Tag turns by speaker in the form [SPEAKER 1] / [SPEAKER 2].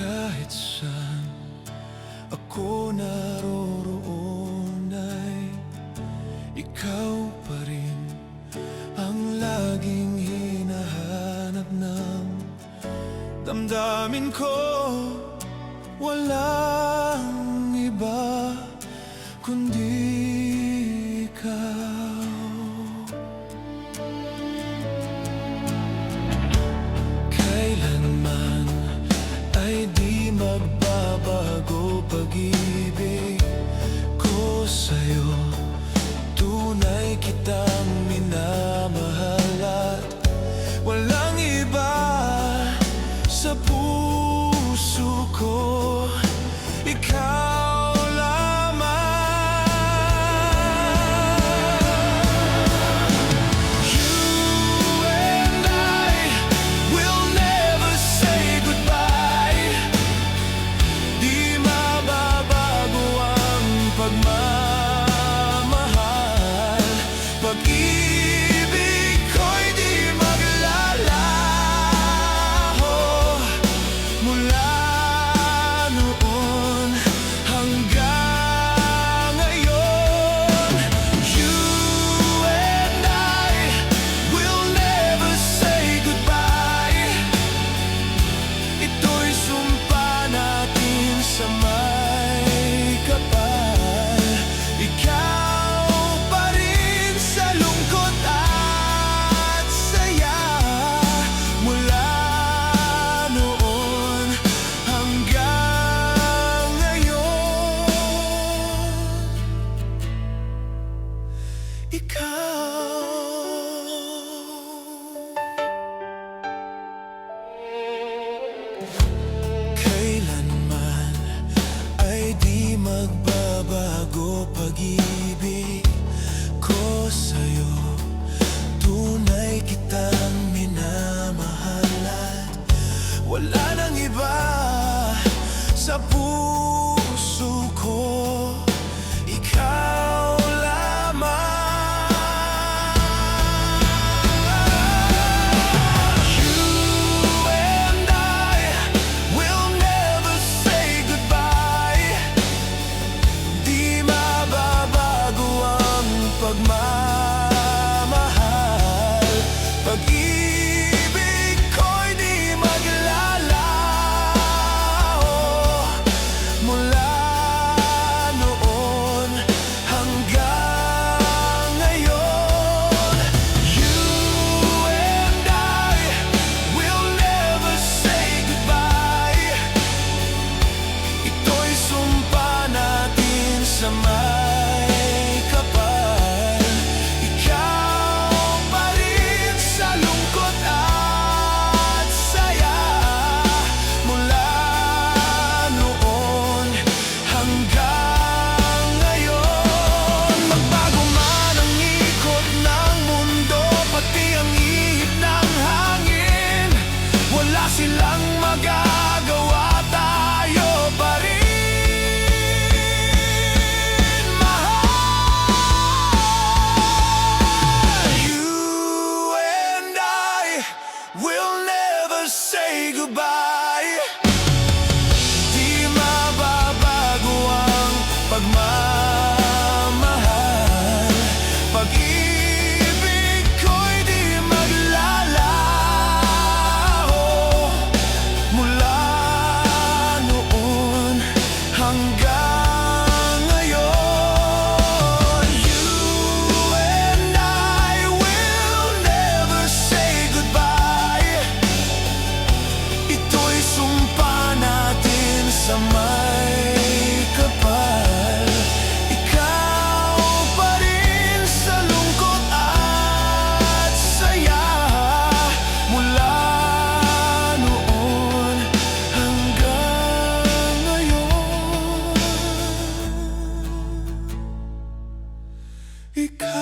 [SPEAKER 1] Kahit saan ako naroroon ay ikaw pa rin ang laging hinahanap ng damdamin ko. Walang iba kundi ikaw. Kailanman ay di magbabago pag-ibig ko sa'yo. Tunay kitang minamahal at walang iba sa puso ko. Ikaw lamang. You and I will never say goodbye. Di mababago ang pagmamahal. Pag-ibig ko'y di maglalaho mula noon hanggang ngayon. You and I will never say goodbye. Ito'y sumpa natin sa may kapal. Ikaw pa rin sa lungkot at saya mula noon hanggang ngayon. Ikaw. Kailanman ay di magbabago pag-ibig ko sa'yo. Tunay kitang minamahal at wala nang iba sa puso ko. Ikaw lamang. You and I will never say goodbye. Di mababago ang pagmamahal. Pag-ibig ko'y di maglalaho mula noon hanggang ngayon. You and I will never say goodbye. Ito'y sumpa natin sa may kapal. Ikaw pa rin sa lungkot at saya mula noon hanggang ngayon. Magbago man ang ikot ng mundo, pati ang ihip ng hangin, wala silang magagawa, tayo pa rin mahal. You and I will never say goodbye. Di mababago ang pagmamahal. Pag-ibig ko'y di maglalaho mula noon hanggang ngayon. You and I will never say goodbye. Ito'y sumpa natin sa may kapal. Ikaw pa rin sa lungkot at saya mula noon hanggang ngayon. Ikaw.